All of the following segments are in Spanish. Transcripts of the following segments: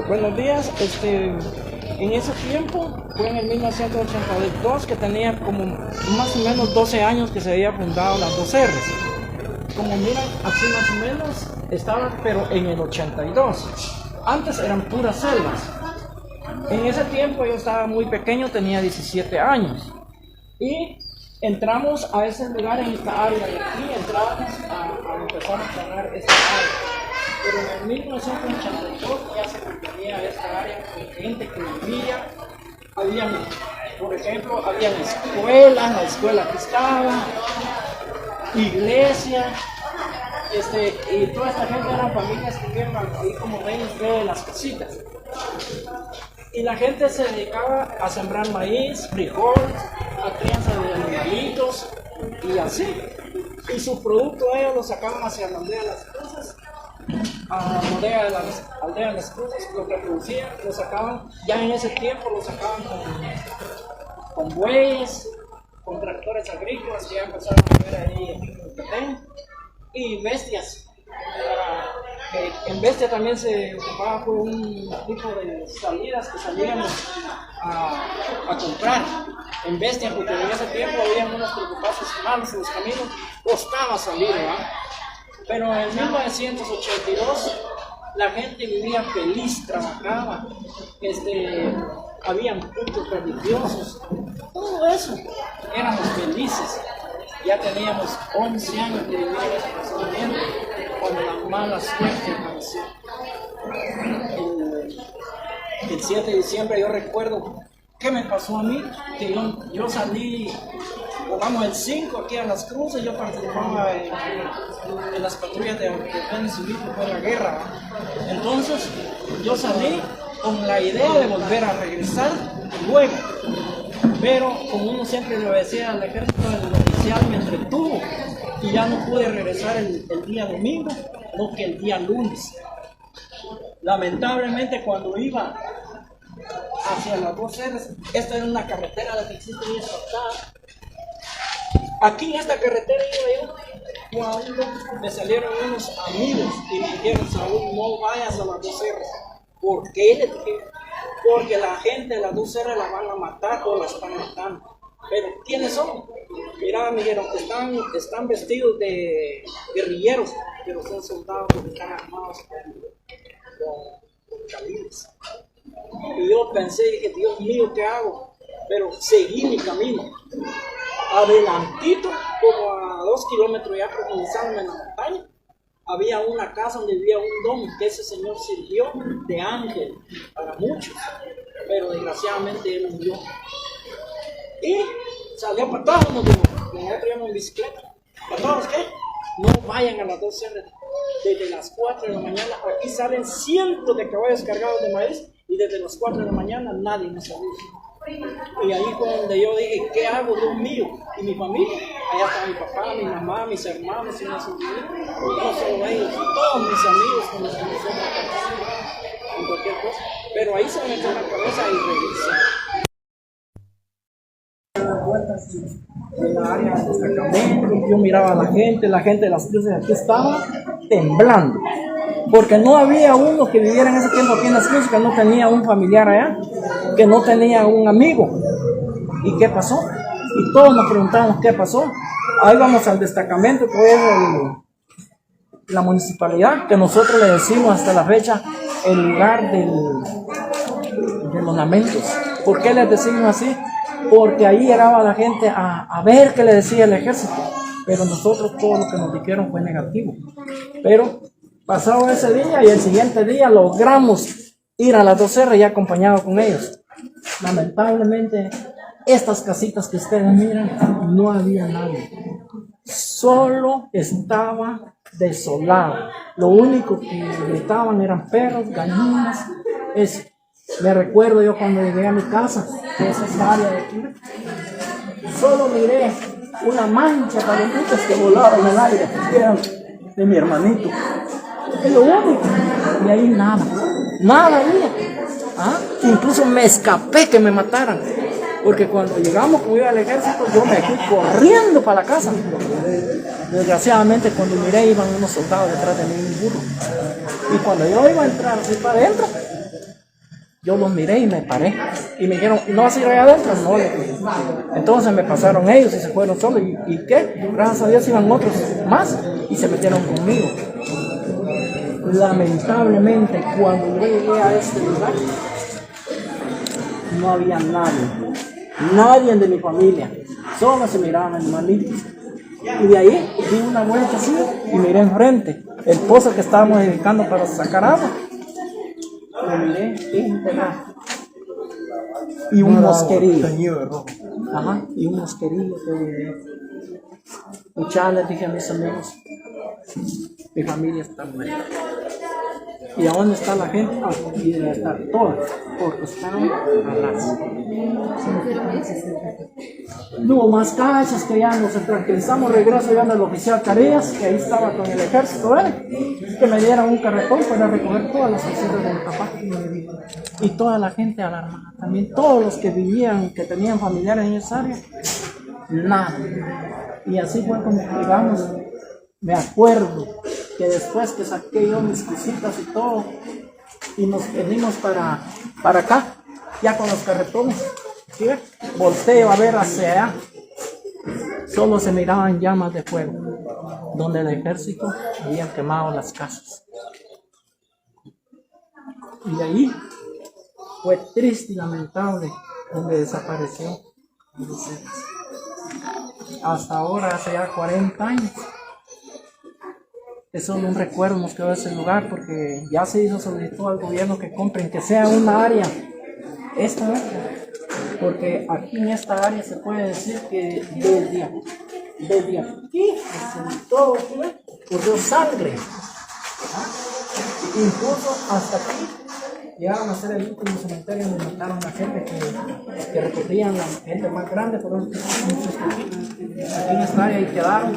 Buenos días, en ese tiempo fue en el 1982 que tenía como más o menos 12 años que se había fundado las dos R's. Como miran, así más o menos estaba, pero en el 82. Antes eran puras selvas. En ese tiempo yo estaba muy pequeño, tenía 17 años. Y entramos a ese lugar en esta área de aquí, entramos a empezar a planear esta área. Pero en el 1982 ya se componía esta área con gente que vivía. Por ejemplo, habían escuelas, la escuela que estaba, iglesia, y toda esta gente eran familias que vivían ahí, como ven ustedes, las casitas. Y la gente se dedicaba a sembrar maíz, frijol, a crianza de animalitos y así. Y su producto ellos lo sacaban hacia la aldea de las Cruces, a la aldea de las Cruces, lo que producían, lo sacaban, ya en ese tiempo lo sacaban con bueyes, con tractores agrícolas que ya empezaron a ver ahí en Petén, y bestias. En Bestia también se ocupaba por un tipo de salidas que salíamos a comprar. En Bestia, porque en ese tiempo había unos preocupados malos en los caminos, costaba salir, ¿verdad? Pero en 1982 la gente vivía feliz, trabajaba, habían cultos religiosos, todo eso, éramos felices. Ya teníamos 11 años de vivir en ese razonamiento cuando la mala suerte apareció. El 7 de diciembre yo recuerdo qué me pasó a mí, que yo salí, vamos, el 5 aquí a Las Cruces, yo participaba en las patrullas de defensa civil por la guerra. Entonces yo salí con la idea de volver a regresar luego. Pero como uno siempre le decía al ejército, el oficial me entretuvo y ya no pude regresar el día domingo, no que el día lunes. Lamentablemente cuando iba hacia las dos R's, esta era una carretera la que existe muy asfaltada. Aquí en esta carretera iba yo, cuando me salieron unos amigos y me dijeron: Saúl, no vayas a las dos R's. ¿Por qué? Les dije: porque la gente de las dos R's la van a matar o la están matando. Pero ¿quiénes son? Mira, me dijeron, están vestidos de guerrilleros, pero son soldados que están armados con calibres. Y yo pensé, dije: Dios mío, ¿qué hago? Pero seguí mi camino. Adelantito, como a 2 kilómetros ya profundizándome en la montaña, había una casa donde vivía un don que ese señor sirvió de ángel para muchos, pero desgraciadamente él murió. Y salió para todos, nosotros íbamos en bicicleta. ¿Para todos qué? No vayan a las 12 R's. Desde las 4 de la mañana, aquí salen cientos de caballos cargados de maíz, y desde las 4 de la mañana nadie nos avisa. Y ahí fue donde yo dije: ¿qué hago, Dios mío? Y mi familia, allá está mi papá, mi mamá, mis hermanos y mis sobrinos, no solo ellos, todos mis amigos con los que nos hemos participado en cualquier cosa. Pero ahí se me metió en la cabeza y regresé. En la área del destacamento, yo miraba a la gente de las Cruces aquí estaba temblando, porque no había uno que viviera en ese tiempo aquí en Las Cruces que no tenía un familiar allá, que no tenía un amigo. ¿Y qué pasó? Y todos nos preguntábamos qué pasó. Ahí vamos al destacamento, que es la municipalidad, que nosotros le decimos hasta la fecha el lugar de los lamentos. ¿Por qué les decimos así? Porque ahí llegaba la gente a ver qué le decía el ejército, pero nosotros todo lo que nos dijeron fue negativo. Pero pasado ese día y el siguiente día logramos ir a las 2 R's ya acompañado con ellos. Lamentablemente estas casitas que ustedes miran, no había nadie, solo estaba desolado. Lo único que gritaban eran perros, gallinas. Me recuerdo yo cuando llegué a mi casa, que es esta área de aquí, solo miré una mancha de palomitas que volaban en el aire, que eran de mi hermanito. Es lo único. Y ahí nada había. Incluso me escapé que me mataran. Porque cuando llegamos, como iba al ejército, yo me fui corriendo para la casa. Desgraciadamente, cuando miré, iban unos soldados detrás de mí en un burro. Y cuando yo iba a entrar así para adentro, yo los miré y me paré. Y me dijeron, ¿no vas a ir allá adentro? No, le dije. Entonces me pasaron ellos y se fueron solos. ¿Y qué? Gracias a Dios iban otros más y se metieron conmigo. Lamentablemente, cuando yo llegué a este lugar, no había nadie de mi familia, solo se miraban animalitos. Y de ahí di una vuelta así y miré enfrente el pozo que estábamos edificando para sacar agua. Lo miré enterrado. Y un mosquerillo. Ajá, y un mosquerillo que miré. Muchas les dije a mis amigos, mi familia está muerta. ¿Y a dónde está la gente? Aquí debe estar toda, porque están a las. No hubo más cachas que ya nos tranquilizamos. Regreso ya al oficial Carías, que ahí estaba con el ejército, que me dieran un carretón para recoger todas las cositas de mi papá. Y toda la gente alarmada, también todos los que vivían, que tenían familiares en esa área, nada. Y así fue como llegamos. Me acuerdo que después que saqué yo mis cositas y todo, y nos venimos para acá, ya con los carretones, ¿sí? Volteo a ver hacia allá, solo se miraban llamas de fuego, donde el ejército había quemado las casas. Y de ahí fue triste y lamentable donde desapareció. Hasta ahora, hace ya 40 años. Es solo un recuerdo, nos quedó ese lugar, porque ya se hizo solicitud al gobierno que compren, que sea una área, esta área, porque aquí en esta área se puede decir que desde aquí, todo corrió sangre, incluso hasta aquí llegaron a ser el último cementerio donde mataron a la gente que recogían la gente más grande, pero aquí en esta área y quedaron,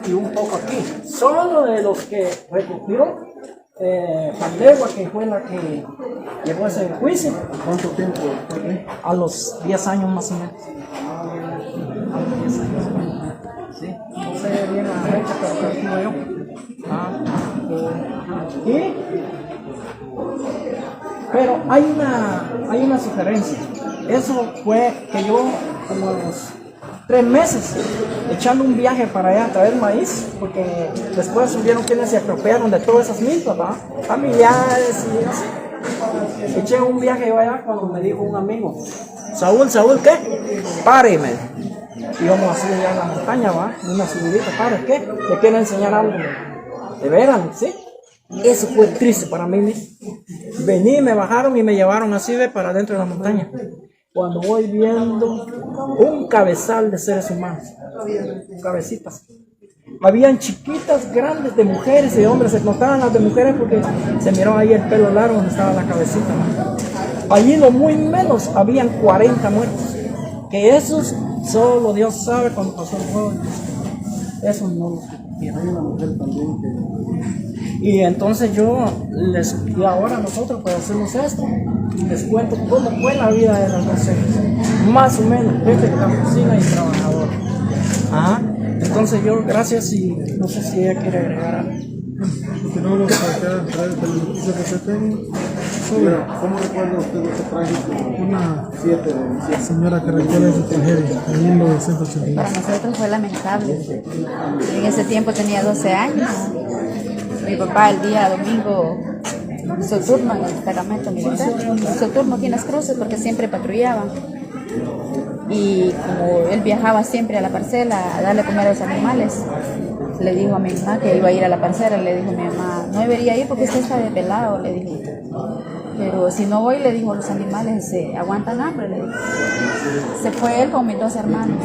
y un poco aquí. Solo de los que recogió Pandegua, que fue la que llevó ese juicio. ¿Cuánto tiempo? A los 10 años más o menos. A los 10 años. Sí, no sé bien la fecha, pero calculo yo. Pero hay una sugerencia. Eso fue que yo, como a los 3 meses, echando un viaje para allá a traer maíz, porque después subieron quienes se apropiaron de todas esas milpas, ¿verdad? Familiares y así. Eché un viaje yo allá cuando me dijo un amigo, Saúl, ¿qué? Páreme. Y vamos a subir allá en la montaña, ¿va? Una subidita, pare, ¿qué? ¿Te quiero enseñar algo? ¿De veras? ¿Sí? Eso fue triste para mí. Vení, me bajaron y me llevaron así para adentro de la montaña. Cuando voy viendo un cabezal de seres humanos, cabecitas. Habían chiquitas, grandes, de mujeres y de hombres. Se notaban las de mujeres porque se miró ahí el pelo largo donde estaba la cabecita, ¿no? Allí lo muy menos habían 40 muertos. Que esos solo Dios sabe cuando pasó el fuego. Eso no lo sé. Hay una mujer también que... Y entonces y ahora nosotros pues hacemos esto, les cuento cómo fue la vida de las 12, más o menos, jefe de campesina y trabajador. Ajá. Entonces yo, gracias, y no sé si ella quiere agregar algo. Continuamos acá a través de las noticias que se tengan. ¿Cómo recuerda usted ese trágico? Una señora que recuerda su tragedia en 1989. Para nosotros fue lamentable. En ese tiempo tenía 12 años. Mi papá el día domingo hizo turno en el destacamento militar. Hizo turno aquí en Las Cruces porque siempre patrullaba. Y como él viajaba siempre a la parcela a darle comer a los animales, le dijo a mi mamá que iba a ir a la parcela. Le dijo a mi mamá, no debería ir porque usted está desvelado, le dijo. Pero si no voy, le dijo, los animales se aguantan hambre, le dijo. Se fue él con mis 2 hermanos.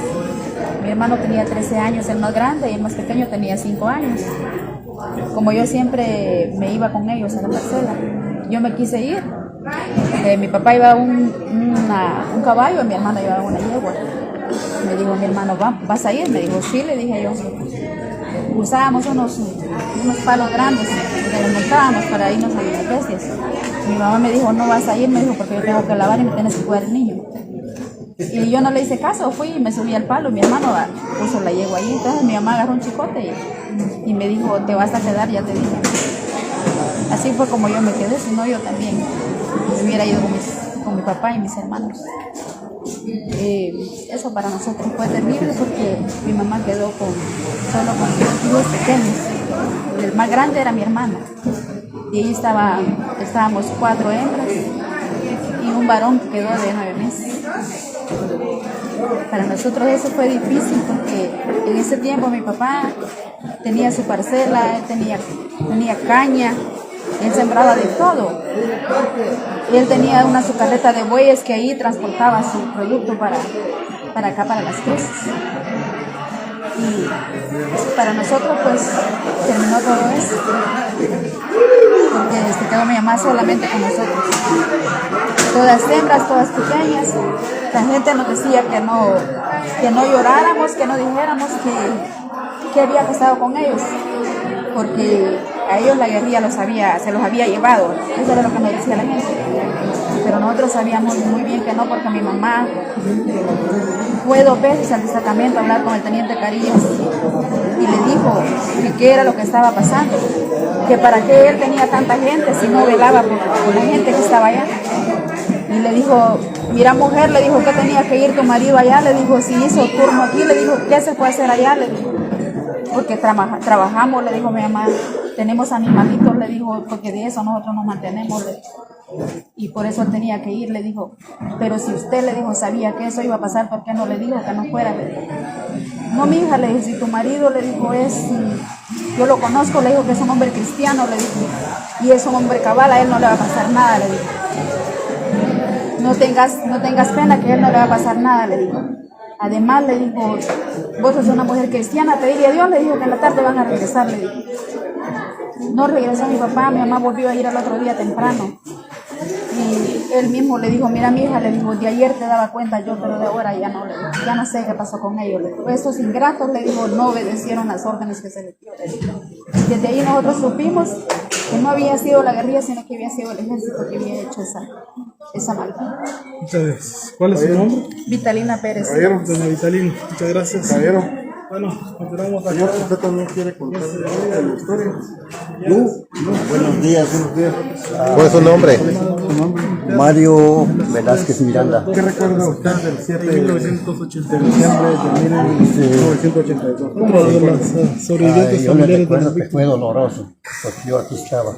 Mi hermano tenía 13 años, el más grande, y el más pequeño tenía 5 años. Como yo siempre me iba con ellos a la parcela, yo me quise ir. Mi papá iba un caballo y mi hermano llevaba una yegua. Me dijo mi hermano, ¿vas a ir? Me dijo, sí, le dije yo. Usábamos unos palos grandes que nos montábamos para irnos a las bestias. Mi mamá me dijo, no vas a ir, me dijo, porque yo tengo que lavar y me tienes que cuidar el niño. Y yo no le hice caso, fui y me subí al palo, mi hermano puso la yegua ahí, entonces mi mamá agarró un chicote y me dijo, te vas a quedar, ya te dije. Así fue como yo me quedé, si no yo también me hubiera ido con mi papá y mis hermanos. Eso para nosotros fue terrible porque mi mamá quedó solo con dos hijos pequeños. El más grande era mi hermano y ahí estábamos 4 hembras y un varón que quedó de 9 meses. Para nosotros eso fue difícil porque en ese tiempo mi papá tenía su parcela, él tenía caña, él sembraba de todo. Él tenía su carreta de bueyes que ahí transportaba su producto para acá, para Las Cruces. Y para nosotros pues terminó todo eso, porque se quedó mi mamá solamente con nosotros. Todas hembras, todas pequeñas. La gente nos decía que no lloráramos, que no dijéramos qué había pasado con ellos, porque a ellos la guerrilla se los había llevado. Eso era lo que nos decía la gente. Pero nosotros sabíamos muy bien que no, porque mi mamá fue 2 veces al destacamento a hablar con el teniente Carillas y le dijo que qué era lo que estaba pasando, que para qué él tenía tanta gente si no velaba por la gente que estaba allá. Y le dijo, mira mujer, le dijo, que tenía que ir tu marido allá, le dijo, si hizo turno aquí, le dijo, ¿qué se puede hacer allá? Le dijo, porque trabajamos, le dijo mi mamá, tenemos animalitos, le dijo, porque de eso nosotros nos mantenemos, le dijo. Y por eso él tenía que ir, le dijo, pero si usted, le dijo, sabía que eso iba a pasar, ¿por qué no le dijo que no fuera? Le dijo, no, mi hija, le dijo, si tu marido, le dijo, yo lo conozco, le dijo que es un hombre cristiano, le dijo, y es un hombre cabal, a él no le va a pasar nada, le dijo. No tengas pena, que a él no le va a pasar nada, le dijo. Además, le dijo, vos sos una mujer cristiana, te diría Dios, le dijo que en la tarde van a regresar, le dijo. No regresó mi papá, mi mamá volvió a ir al otro día temprano. Y él mismo le dijo, mira mi hija, le dijo, de ayer te daba cuenta yo, pero de ahora ya no, le dijo, ya no sé qué pasó con ellos, le dijo. Esos ingratos, le dijo, no obedecieron las órdenes que se les dio, le dijo. Desde ahí nosotros supimos que no había sido la guerrilla, sino que había sido el ejército que había hecho esa maldad. Muchas gracias. ¿Cuál es su nombre? Vitalina Pérez. Caballero, doña Vitalina, muchas gracias. Caballero. Bueno, continuamos acá. Señor, ¿usted también quiere contar la historia? No. Buenos días. ¿Cuál es su nombre? Mario Velázquez Miranda. ¿Qué recuerda usted del 7 de diciembre de 1982? Uno de las sobrevivientes Yo le familiares de recuerdo las que víctimas. fue doloroso, porque yo aquí estaba.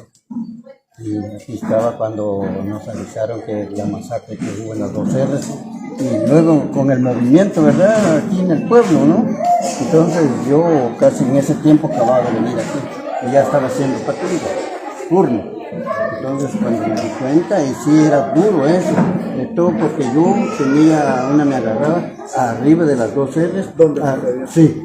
Y aquí estaba cuando nos avisaron que la masacre que hubo en las 2 R's. Y luego con el movimiento, ¿verdad? Aquí en el pueblo, ¿no? Entonces yo casi en ese tiempo acababa de venir aquí. Y ya estaba haciendo patrulla, turno. Entonces cuando me di cuenta, y sí era duro eso, de todo porque yo tenía me agarraba arriba de las 2 R's. ¿Dónde? Sí,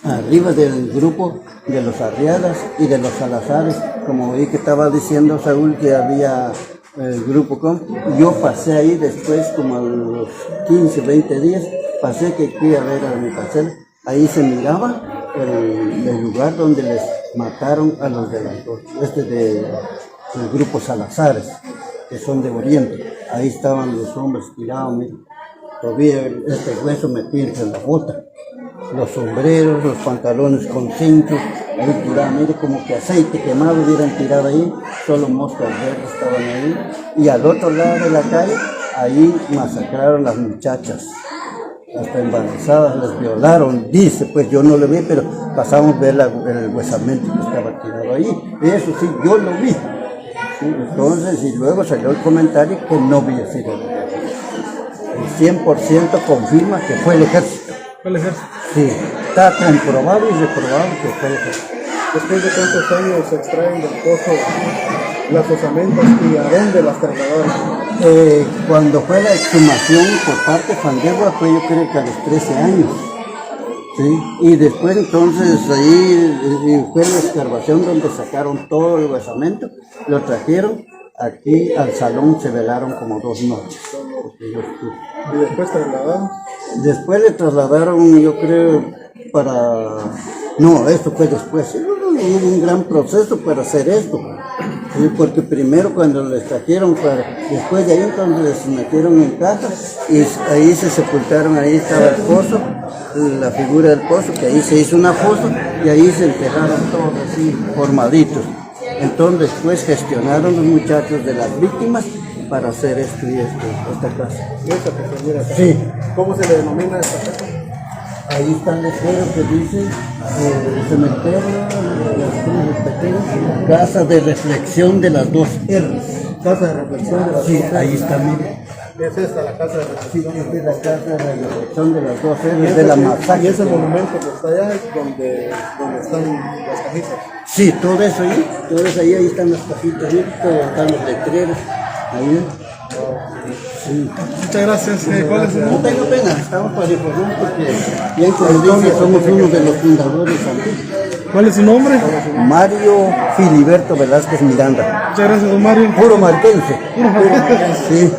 arriba del grupo de los Arriadas y de los Salazares, como vi que estaba diciendo Saúl que había el grupo con, yo pasé ahí después como a los 15, 20 días, pasé que fui a ver a mi parcela, ahí se miraba el lugar donde les mataron a los de del grupo Salazares, que son de Oriente. Ahí estaban los hombres tirados, mira. Todavía este hueso me pinta en la bota, los sombreros, los pantalones con cintos, ahí tirados, mire, como que aceite quemado hubieran tirado ahí, solo moscas verdes estaban ahí. Y al otro lado de la calle, ahí masacraron las muchachas, hasta embarazadas les violaron, dice, pues yo no lo vi, pero pasamos a ver el huesamento que estaba tirado ahí, eso sí, yo lo vi. ¿Sí? Entonces, y luego salió el comentario que no había sido el ejército. El 100% confirma que fue el ejército. ¿Fue el ejército? Sí, está comprobado y reprobado que fue el ejército. Después de cuántos años se extraen del pozo las osamentas y a dónde las trasladaron? Cuando fue la exhumación por parte de Fandegua fue yo creo que a los 13 años. ¿Sí? Y después entonces ahí fue la excavación donde sacaron todo el basamento, lo trajeron aquí al salón, se velaron como 2 noches. ¿Y después trasladaron? Después le trasladaron, yo creo, no, esto fue después. Hubo un gran proceso para hacer esto. Sí, porque primero cuando les trajeron, después de ahí entonces se metieron en casa y ahí se sepultaron, ahí estaba el pozo, la figura del pozo, que ahí se hizo una fosa y ahí se enterraron todos así formaditos. Entonces después gestionaron los muchachos de las víctimas para hacer esto y esto, esta casa. Esta que se mira acá. Sí. ¿Cómo se le denomina esta casa? Ahí está el letrero que dice cementerio, las cruces pequeñas, casa de reflexión de las dos R's. Casa de reflexión de las Sí, dos ahí R's. está, mire. Es esta la casa de Sí, reflexión. esta es la casa de reflexión de las dos R's de la masacre. Y ese monumento que está allá es donde están las cajitas. Sí, todo eso ahí están las cajitas, ahí están los letreros, ahí. Sí. Muchas gracias. ¿Cuál es su No nombre? tengo pena, estamos para informar porque, bien como dice, somos uno de los fundadores también. ¿Cuál es su nombre? Mario Filiberto Velázquez Miranda. Muchas gracias, don Mario. Puro marquense. Sí.